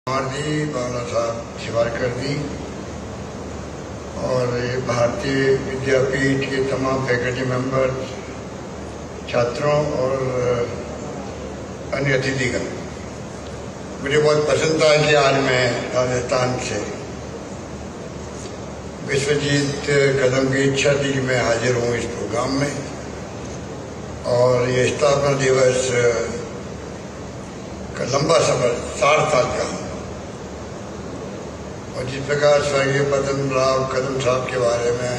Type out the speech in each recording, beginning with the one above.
जी बाला साहब शिवारकर जी और भारतीय विद्यापीठ के तमाम फैकल्टी मेंबर, छात्रों और अन्य अतिथिगण, मुझे बहुत पसंद था कि आज मैं राजस्थान से विश्वजीत कदम की इच्छा थी कि मैं हाजिर हूँ इस प्रोग्राम में। और ये स्थापना दिवस का लंबा सफर 60 साल का, और जिस प्रकार स्वर्गीय पद्मनाभ कदम साहब के बारे में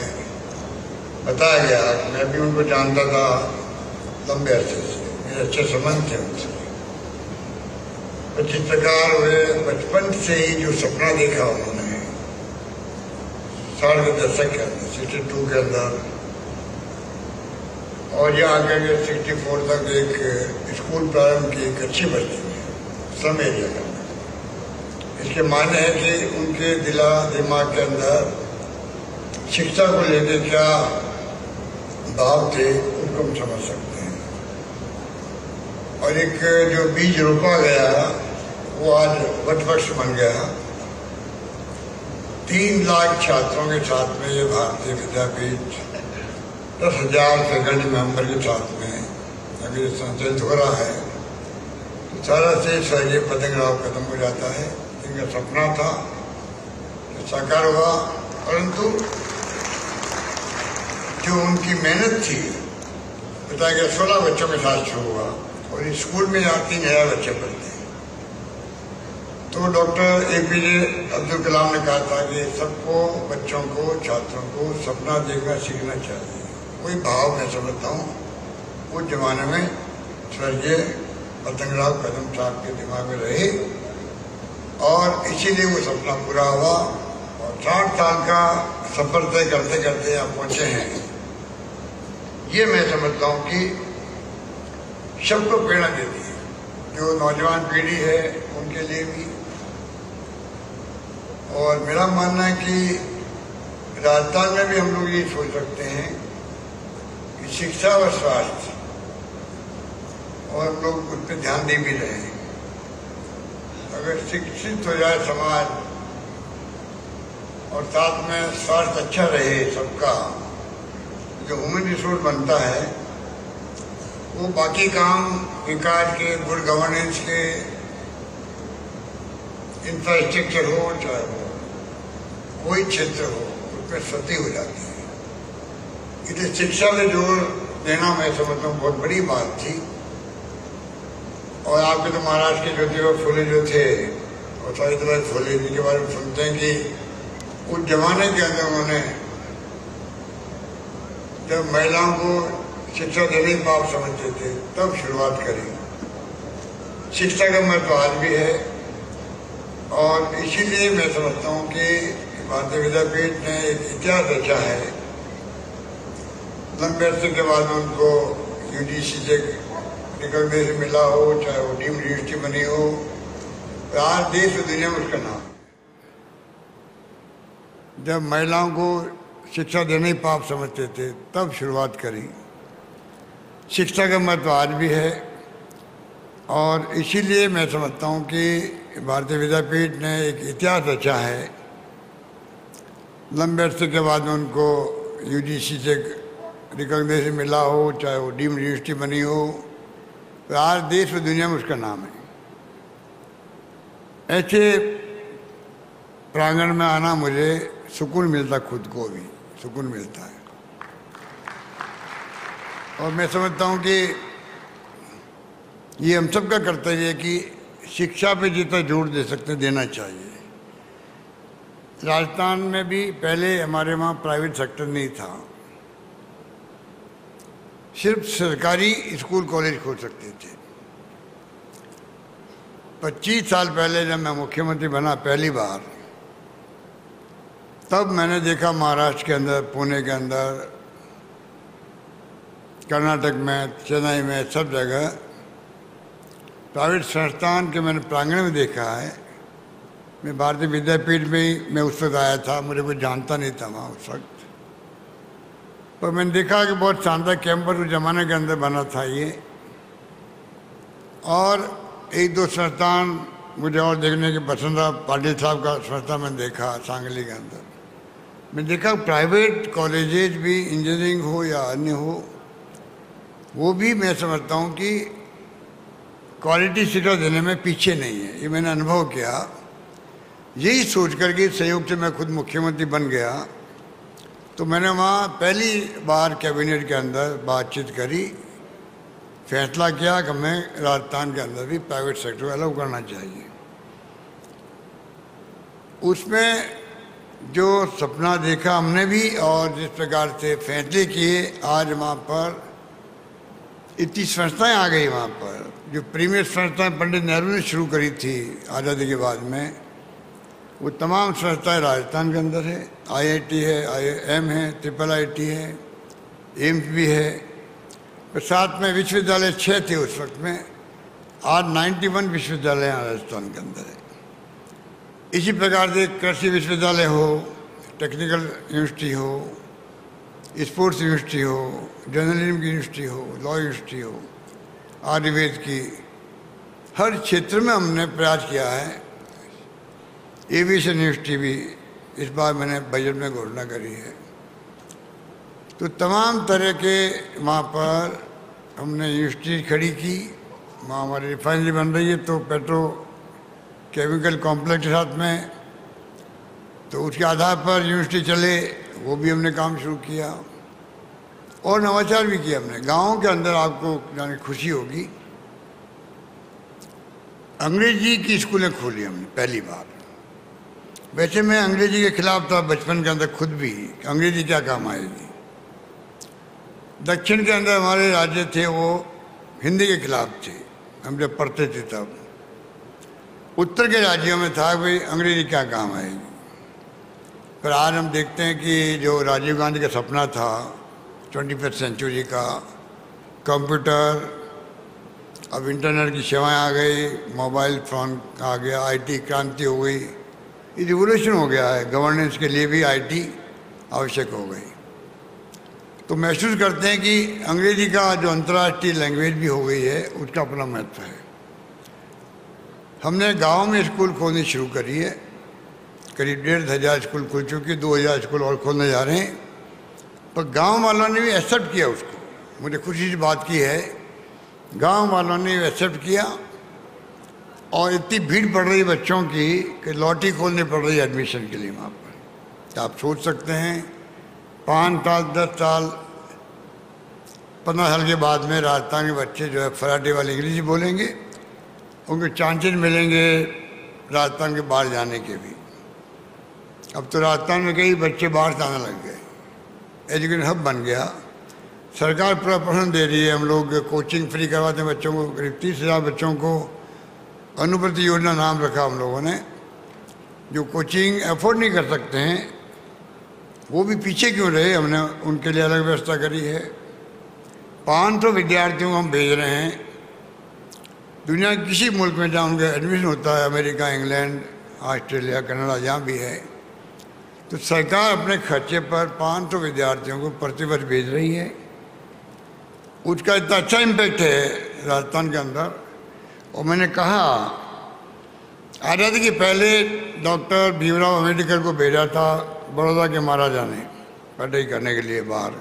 बताया गया, मैं भी उनको जानता था लंबे अरसे से, मेरे अच्छे संबंध थे उनसे। तो जिस प्रकार वे बचपन से ही जो सपना देखा उन्होंने 60 के दशक के अंदर, 62 के अंदर, और यहाँ आगे 64 तक एक स्कूल प्रारंभ की एक अच्छी बस्ती में, स्लम एरिया का। इसके माने है कि उनके दिमाग के अंदर शिक्षा को लेकर क्या भाव थे, उनको हम समझ सकते हैं। और एक जो बीज रोपा गया वो आज वटवृक्ष बन गया। 3 लाख छात्रों के साथ में ये भारतीय विद्यापीठ 10,000 फैकल्टी मेंबर के साथ में अभी संचालित हो रहा है। तो सारा से स्वर्गीय पद्मनाभ कदम हो जाता है। इनका सपना था जो साकार हुआ, परंतु जो उनकी मेहनत थी, बताया गया 16 बच्चों के साथ शुरू हुआ और स्कूल में यहाँ 3,000 बच्चे पढ़ते हैं। तो डॉक्टर APJ अब्दुल कलाम ने कहा था कि सबको, बच्चों को, छात्रों को सपना देखना सीखना चाहिए। कोई भाव मैं समझता हूँ उस जमाने में स्वर्गीय पद्मनाभ कदम साहब के दिमाग में रहे, और इसीलिए वो सपना पूरा हुआ। और 60 साल का सफर तय करते करते आप पहुंचे हैं। ये मैं समझता हूँ कि सबको प्रेरणा देती है, जो नौजवान पीढ़ी है उनके लिए भी। और मेरा मानना है कि राजस्थान में भी हम लोग ये सोच सकते हैं कि शिक्षा और स्वास्थ्य, और हम लोग उस पर ध्यान दे भी रहे हैं। अगर शिक्षित हो जाए समाज और साथ में स्वास्थ्य अच्छा रहे सबका, जो ह्यूमन रिसोर्स बनता है, वो बाकी काम विकास के, गुड गवर्नेंस के, इंफ्रास्ट्रक्चर हो, चाहे वो कोई क्षेत्र हो, उसमें क्षति हो जाती है। इसलिए शिक्षा में जोर देना मैं समझता हूँ बहुत बड़ी बात थी। और आपके तो महाराष्ट्र के ज्योतिबा फुले जो थे, और सावित्रीबाई फुले जी के बारे में सुनते हैं कि उस जमाने के अंदर उन्होंने जब महिलाओं को शिक्षा देने की बात समझते थे तब शुरुआत करी। शिक्षा का महत्व आज भी है, और इसीलिए मैं समझता हूँ कि भारतीय विद्यापीठ ने एक इतिहास रचा है। लंबे अरसे के बाद उनको UGC से रिकॉग्निशन मिला हो, चाहे वो डीम्ड यूनिवर्सिटी बनी हो, तो आज देश और दुनिया में उसका नाम। जब महिलाओं को शिक्षा देने ही पाप समझते थे तब शुरुआत करी। शिक्षा का महत्व आज भी है, और इसीलिए मैं समझता हूँ कि भारतीय विद्यापीठ ने एक इतिहास रचा है। लंबे अरसे के बाद उनको UGC से रिकॉग्निशन मिला हो, चाहे वो डीम्ड यूनिवर्सिटी बनी हो, तो आज देश और दुनिया में उसका नाम है। ऐसे प्रांगण में आना मुझे सुकून मिलता, खुद को भी सुकून मिलता है। और मैं समझता हूँ कि ये हम सब का कर्तव्य है कि शिक्षा पे जितना जोर दे सकते देना चाहिए। राजस्थान में भी पहले हमारे वहाँ प्राइवेट सेक्टर नहीं था, सिर्फ सरकारी स्कूल कॉलेज खोल सकते थे। 25 साल पहले जब मैं मुख्यमंत्री बना पहली बार, तब मैंने देखा महाराष्ट्र के अंदर, पुणे के अंदर, कर्नाटक में, चेन्नई में, सब जगह प्राइवेट संस्थान के मैंने प्रांगण में देखा है। मैं भारतीय विद्यापीठ में ही मैं उस वक्त आया था, मुझे कोई जानता नहीं था वहाँ उस वक्त, पर मैंने देखा कि बहुत शानदार कैंपस उस जमाने के अंदर बना था ये। और 1-2 संस्थान मुझे और देखने की पसंद था, पाटिल साहब का संस्था में देखा सांगली के अंदर। मैं देखा प्राइवेट कॉलेजेज भी, इंजीनियरिंग हो या अन्य हो, वो भी मैं समझता हूँ कि क्वालिटी शिक्षा देने में पीछे नहीं है। ये मैंने अनुभव किया। यही सोच करके संयोग से मैं खुद मुख्यमंत्री बन गया, तो मैंने वहाँ पहली बार कैबिनेट के अंदर बातचीत करी, फैसला किया कि हमें राजस्थान के अंदर भी प्राइवेट सेक्टर को अलाउ करना चाहिए। उसमें जो सपना देखा हमने भी और जिस प्रकार से फैसले किए, आज वहाँ पर इतनी संस्थाएं आ गई। वहाँ पर जो प्रीमियर संस्थाएं पंडित नेहरू ने शुरू करी थी आज़ादी के बाद में, वो तमाम संस्थाएं राजस्थान के अंदर है। IIT है, IIM है, IIIT है, एम्स भी है। तो साथ में विश्वविद्यालय 6 थे उस वक्त में, आज 91 विश्वविद्यालय राजस्थान के अंदर है। इसी प्रकार से कृषि विश्वविद्यालय हो, टेक्निकल यूनिवर्सिटी हो, स्पोर्ट्स यूनिवर्सिटी हो, जर्नलिज्म की यूनिवर्सिटी हो, लॉ यूनिवर्सिटी हो, आयुर्वेद की, हर क्षेत्र में हमने प्रयास किया है। एविएशन यूनिवर्सिटी भी इस बार मैंने बजट में घोषणा करी है। तो तमाम तरह के वहाँ पर हमने यूनिवर्सिटी खड़ी की। वहाँ हमारी रिफाइनरी बन रही है, तो पेट्रो केमिकल कॉम्प्लेक्स के साथ में, तो उसके आधार पर यूनिवर्सिटी चले, वो भी हमने काम शुरू किया। और नवाचार भी किया हमने। गाँव के अंदर आपको जाने खुशी होगी, अंग्रेजी की स्कूलें खोली हमने पहली बार। वैसे मैं अंग्रेजी के खिलाफ था बचपन के अंदर खुद भी, अंग्रेजी क्या काम आएगी। दक्षिण के अंदर हमारे राज्य थे वो हिंदी के खिलाफ थे, हम जब पढ़ते थे तब। उत्तर के राज्यों में था भाई अंग्रेजी क्या काम आएगी। पर आज हम देखते हैं कि जो राजीव गांधी का सपना था 21वीं सेंचुरी का, कंप्यूटर, अब इंटरनेट की सेवाएं आ गई, मोबाइल फ़ोन आ गया, IT क्रांति हो गई, ये रिवोल्यूशन हो गया है। गवर्नेंस के लिए भी IT आवश्यक हो गई। तो महसूस करते हैं कि अंग्रेजी का जो अंतर्राष्ट्रीय लैंग्वेज भी हो गई है, उसका अपना महत्व है। हमने गांव में स्कूल खोलनी शुरू करी है, करीब 1500 स्कूल खुल चुकी, 2000 स्कूल और खोलने जा रहे हैं। पर गांव वालों ने भी एक्सेप्ट किया उसको। मुझे खुशी की बात की है, गांव वालों ने भी एक्सेप्ट किया। और इतनी भीड़ पड़ रही बच्चों की कि लॉटरी खोलनी पड़ रही है एडमिशन के लिए वहाँ पर। तो आप सोच सकते हैं 5 साल, 10 साल, 15 साल के बाद में राजस्थान के बच्चे जो है फराटे वाली अंग्रेजी बोलेंगे, उनको चांसेस मिलेंगे राजस्थान के बाहर जाने के भी। अब तो राजस्थान में कई बच्चे बाहर से आने लग गए, एजुकेशन हब बन गया। सरकार पूरा प्रोत्साहन दे रही है। हम लोग कोचिंग फ्री करवाते हैं बच्चों को, करीब 30,000 बच्चों को अनुप्रति योजना नाम रखा हम लोगों ने। जो कोचिंग अफोर्ड नहीं कर सकते हैं वो भी पीछे क्यों रहे, हमने उनके लिए अलग व्यवस्था करी है। 500 विद्यार्थियों को हम भेज रहे हैं दुनिया के किसी मुल्क में जहाँ उनका एडमिशन होता है, अमेरिका, इंग्लैंड, ऑस्ट्रेलिया, कनाडा, जहाँ भी है। तो सरकार अपने खर्चे पर 500 विद्यार्थियों को प्रतिवर्ष भेज रही है। उसका इतना अच्छा इम्पैक्ट है राजस्थान के अंदर। और मैंने कहा आज़ादी के पहले डॉक्टर भीमराव अम्बेडकर को भेजा था बड़ौदा के महाराजा ने पढ़ाई करने के लिए बाहर,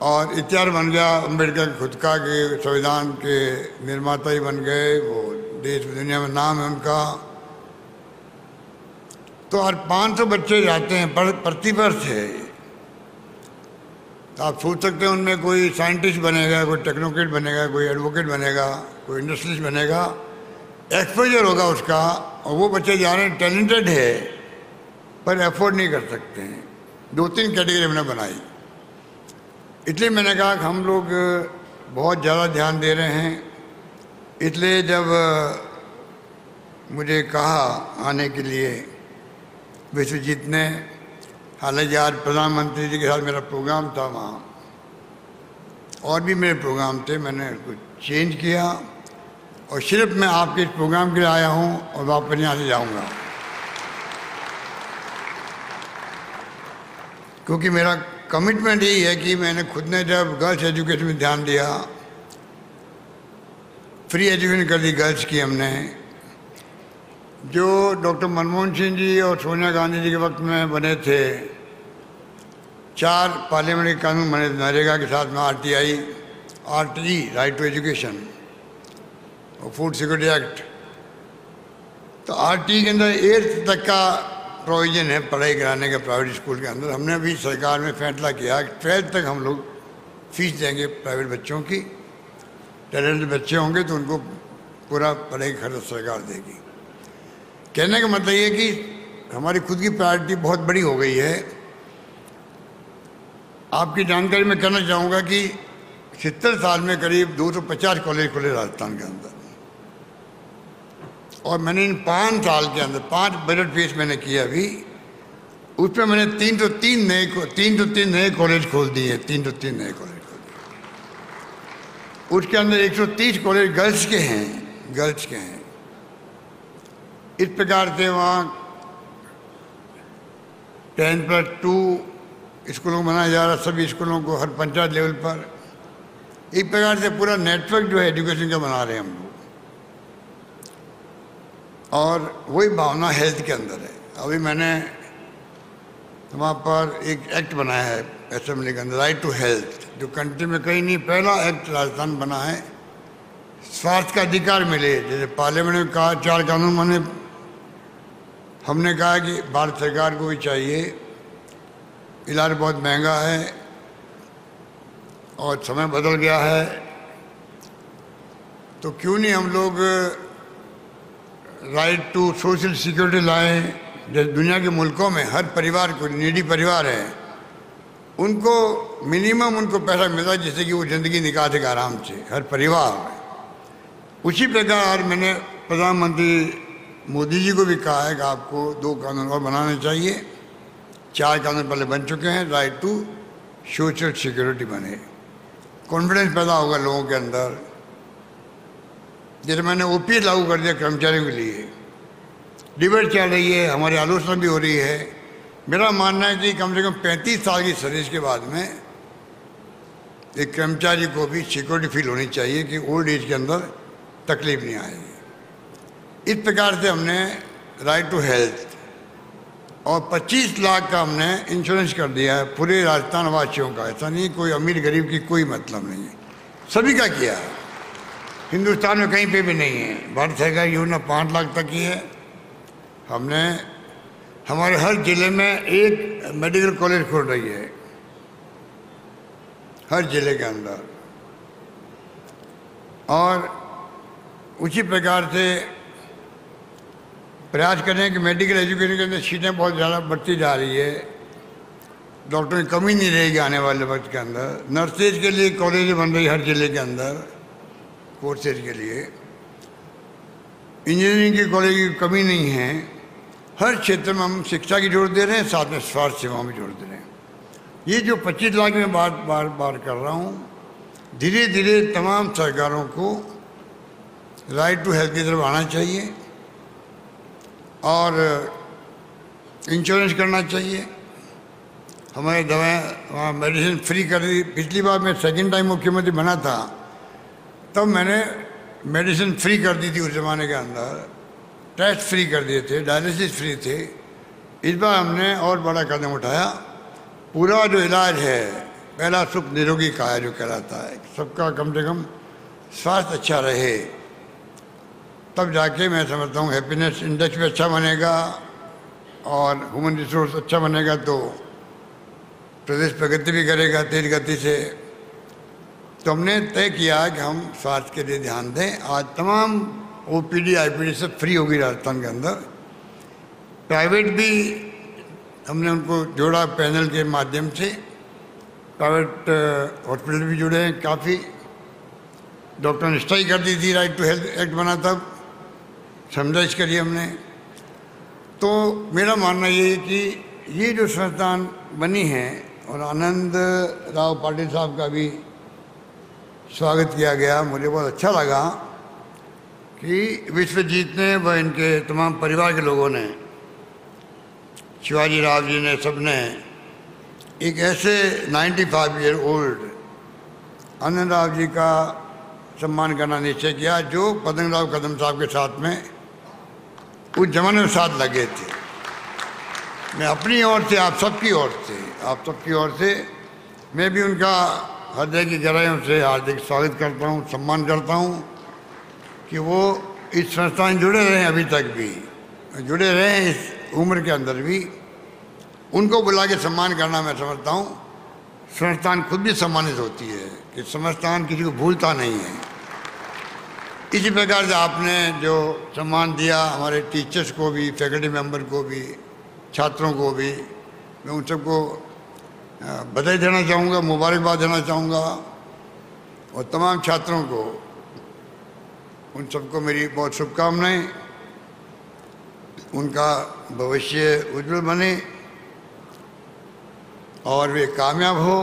और इतिहास बन गया अम्बेडकर खुद का कि संविधान के निर्माता ही बन गए। वो देश दुनिया में नाम है उनका। तो हर 500 बच्चे जाते हैं प्रतिवर्ष है। तो आप सोच सकते हैं उनमें कोई साइंटिस्ट बनेगा, कोई टेक्नोक्रेट बनेगा, कोई एडवोकेट बनेगा, कोई इंडस्ट्रियलिस्ट बनेगा, एक्सपोजर होगा उसका। और वो बच्चे जा रहे हैं, टैलेंटेड है पर अफोर्ड नहीं कर सकते हैं। 2-3 कैटेगरी हमने बनाई। इसलिए मैंने कहा कि हम लोग बहुत ज़्यादा ध्यान दे रहे हैं। इसलिए जब मुझे कहा आने के लिए विश्वजीत ने, हालांकि आज प्रधानमंत्री जी के साथ मेरा प्रोग्राम था वहाँ, और भी मेरे प्रोग्राम थे, मैंने कुछ चेंज किया और सिर्फ मैं आपके इस प्रोग्राम के लिए आया हूँ और वापस यहाँ से जाऊँगा। क्योंकि मेरा कमिटमेंट यही है कि मैंने खुद ने जब गर्ल्स एजुकेशन में ध्यान दिया, फ्री एजुकेशन कर दी गर्ल्स की हमने, जो डॉक्टर मनमोहन सिंह जी और सोनिया गांधी जी के वक्त में बने थे, 4 पार्लियामेंट्री कानून बने थे नरेगा के साथ में, RTI, RTE, right to education, और फूड सिक्योरिटी एक्ट। तो RTE के अंदर 8th तक का प्रोविजन है पढ़ाई कराने का प्राइवेट स्कूल के अंदर। हमने अभी सरकार में फैसला किया कि 12th तक हम लोग फीस देंगे प्राइवेट बच्चों की। टैलेंटेड बच्चे होंगे तो उनको पूरा पढ़ाई का खर्च सरकार देगी। कहने का मतलब ये कि हमारी खुद की प्रायोरिटी बहुत बड़ी हो गई है। आपकी जानकारी मैं करना चाहूँगा कि 70 साल में करीब 250 कॉलेज खुले राजस्थान के अंदर, और मैंने इन 5 साल के अंदर 5 बजट पेश मैंने किया अभी, उसमें मैंने 303 नए कॉलेज खोल दिए, 303 नए कॉलेज खोल दिए। उसके अंदर 130 कॉलेज गर्ल्स के हैं। इस प्रकार से वहाँ 10+2 स्कूलों को बनाया जा रहा, सभी स्कूलों को हर पंचायत लेवल पर। एक प्रकार से पूरा नेटवर्क जो है एजुकेशन का बना रहे हैं हम लोग, और वही भावना हेल्थ के अंदर है। अभी मैंने वहाँ पर एक एक्ट बनाया है असेंबली के अंदर, राइट टू हेल्थ, जो कंट्री में कहीं नहीं, पहला एक्ट राजस्थान बना है। स्वास्थ्य का अधिकार मिले, जैसे पार्लियामेंट में कहा 4 कानून बने, हमने कहा कि भारत सरकार को भी चाहिए। इलाज बहुत महंगा है और समय बदल गया है, तो क्यों नहीं हम लोग राइट टू सोशल सिक्योरिटी लाएं। जैसे दुनिया के मुल्कों में हर परिवार को, नीडी परिवार है, उनको मिनिमम उनको पैसा मिलता है जिससे कि वो ज़िंदगी निकाल सके आराम से, हर परिवार। उसी प्रकार मैंने प्रधानमंत्री मोदी जी को भी कहा है कि आपको 2 कानून और बनाने चाहिए। 4 कानून पहले बन चुके हैं, राइट टू सोशल सिक्योरिटी बने, कॉन्फिडेंस पैदा होगा लोगों के अंदर। जैसे मैंने OPS लागू कर दिया कर्मचारियों के लिए, डिबेट चल रही है, हमारी आलोचना भी हो रही है। मेरा मानना है कि कम से कम 35 साल की सर्विस के बाद में एक कर्मचारी को भी सिक्योरिटी फील होनी चाहिए कि ओल्ड एज के अंदर तकलीफ नहीं आएगी। इस प्रकार से हमने राइट टू हेल्थ और 25 लाख का हमने इंश्योरेंस कर दिया है पूरे राजस्थान वासियों का। ऐसा नहीं कोई अमीर गरीब की कोई मतलब नहीं है, सभी का किया है। हिंदुस्तान में कहीं पे भी नहीं है। भारत सरकार योजना 5 लाख तक की है। हमने हमारे हर जिले में एक मेडिकल कॉलेज खोल रही है, हर जिले के अंदर। और उसी प्रकार से प्रयास करें कि मेडिकल एजुकेशन के अंदर सीटें बहुत ज़्यादा बढ़ती जा रही है, डॉक्टर की कमी नहीं रहेगी आने वाले वक्त के अंदर। नर्सेज के लिए कॉलेज बन रही हर जिले के अंदर, कोर्सेज के लिए। इंजीनियरिंग के कॉलेज की कमी नहीं है। हर क्षेत्र में हम शिक्षा की जोर दे रहे हैं, साथ में स्वास्थ्य सेवाओं में जोर दे रहे हैं। ये जो 25 लाख में बार कर रहा हूँ, धीरे धीरे तमाम सरकारों को राइट टू हेल्थ की तरफ आना चाहिए और इंश्योरेंस करना चाहिए। हमारे दवाएँ मेडिसिन फ्री कर दी। पिछली बार मैं सेकंड टाइम मुख्यमंत्री बना था, तब मैंने मेडिसिन फ्री कर दी थी। उस ज़माने के अंदर टेस्ट फ्री कर दिए थे, डायलिसिस फ्री थे। इस बार हमने और बड़ा कदम उठाया। पूरा जो इलाज है, पहला सुख निरोगी काया जो कहलाता है, सबका कम से कम स्वास्थ्य अच्छा रहे, तब जाके मैं समझता हूँ हैप्पीनेस इंडेक्स भी अच्छा बनेगा और ह्यूमन रिसोर्स अच्छा बनेगा, तो प्रदेश प्रगति भी करेगा तेज गति से। तो हमने तय किया कि हम स्वास्थ्य के लिए ध्यान दें। आज तमाम OPD IPD सब फ्री होगी राजस्थान के अंदर। प्राइवेट भी हमने उनको जोड़ा पैनल के माध्यम से, प्राइवेट हॉस्पिटल भी जुड़े हैं काफ़ी। डॉक्टर ने स्ट्राइक कर दी थी, राइट टू हेल्थ एक्ट बना तब समझाइश करी हमने। तो मेरा मानना ये है कि ये जो संस्थान बनी है, और आनंद राव पाटिल साहब का भी स्वागत किया गया, मुझे बहुत अच्छा लगा कि विश्वजीत ने व इनके तमाम परिवार के लोगों ने, शिवाजी राव जी ने, सब ने एक ऐसे 95 ईयर ओल्ड आनंद राव जी का सम्मान करना निश्चय किया, जो पतंग राव कदम साहब के साथ में उस जमाने में साथ लगे थे। मैं अपनी ओर से, आप सबकी ओर से मैं भी उनका हृदय की गहराइयों से हार्दिक स्वागत करता हूँ, सम्मान करता हूँ कि वो इस संस्थान जुड़े रहे, अभी तक भी जुड़े रहे, इस उम्र के अंदर भी। उनको बुला के सम्मान करना मैं समझता हूँ संस्थान खुद भी सम्मानित होती है कि संस्थान किसी को भूलता नहीं है। इसी प्रकार से आपने जो सम्मान दिया हमारे टीचर्स को भी, फैकल्टी मेंबर को भी, छात्रों को भी, मैं उन सबको बधाई देना चाहूँगा, मुबारकबाद देना चाहूँगा। और तमाम छात्रों को, उन सबको मेरी बहुत शुभकामनाएं। उनका भविष्य उज्जवल बने और वे कामयाब हो,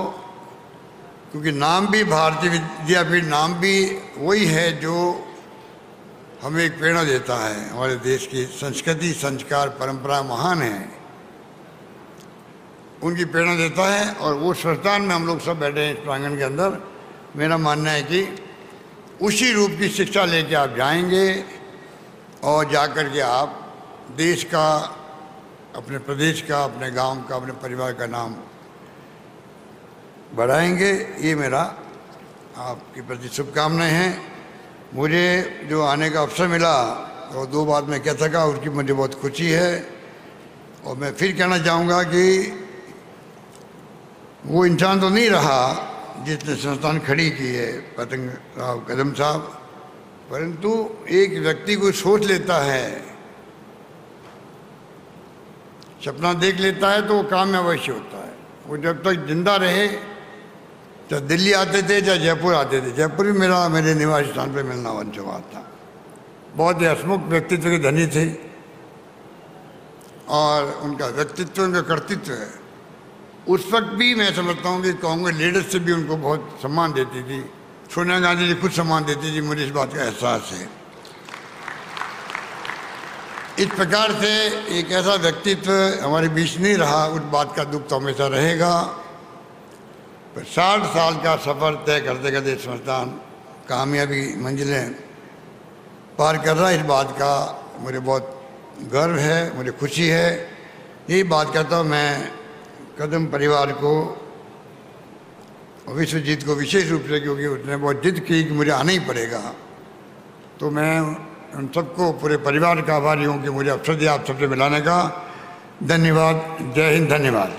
क्योंकि नाम भी भारतीय विद्यापीठ नाम भी वही है जो हमें एक प्रेरणा देता है। हमारे देश की संस्कृति, संस्कार, परंपरा महान है, उनकी प्रेरणा देता है। और वो संस्थान में हम लोग सब बैठे हैं इस प्रांगण के अंदर, मेरा मानना है कि उसी रूप की शिक्षा लेके आप जाएंगे और जाकर के आप देश का, अपने प्रदेश का, अपने गांव का, अपने परिवार का नाम बढ़ाएंगे। ये मेरा आपके प्रति शुभकामनाएं हैं। मुझे जो आने का अवसर मिला और 2 बात मैं कह सका, उसकी मुझे बहुत खुशी है। और मैं फिर कहना चाहूँगा कि वो इंसान तो नहीं रहा जिसने संस्थान खड़ी की है, पतंग राव कदम साहब, परंतु एक व्यक्ति को सोच लेता है, सपना देख लेता है तो वो काम में अवश्य होता है। वो जब तक जिंदा रहे, चाहे दिल्ली आते थे चाहे जयपुर आते थे, जयपुर भी मेरे निवास स्थान पर मिलना वंशवा था। बहुत ही हसमुख व्यक्तित्व के धनी थे और उनका व्यक्तित्व, उनका कर्तृत्व है। उस वक्त भी मैं समझता हूँ कि कांग्रेस लीडरशिप भी उनको बहुत सम्मान देती थी। सोनिया गांधी जी खुद सम्मान देती थी, मुझे इस बात का एहसास है। इस प्रकार से एक ऐसा व्यक्तित्व हमारे बीच नहीं रहा, उस बात का दुख तो हमेशा रहेगा। पर 60 साल का सफ़र तय करते करते संस्थान कामयाबी मंजिलें पार कर रहा है, इस बात का मुझे बहुत गर्व है, मुझे खुशी है। यही बात कहता हूँ मैं कदम परिवार को और विश्वजीत को विशेष रूप से, क्योंकि उसने बहुत जिद की कि मुझे आना ही पड़ेगा। तो मैं उन सबको, पूरे परिवार का आभारी हूँ कि मुझे अवसर दिया आप सबसे मिलाने का। धन्यवाद। जय हिंद। धन्यवाद।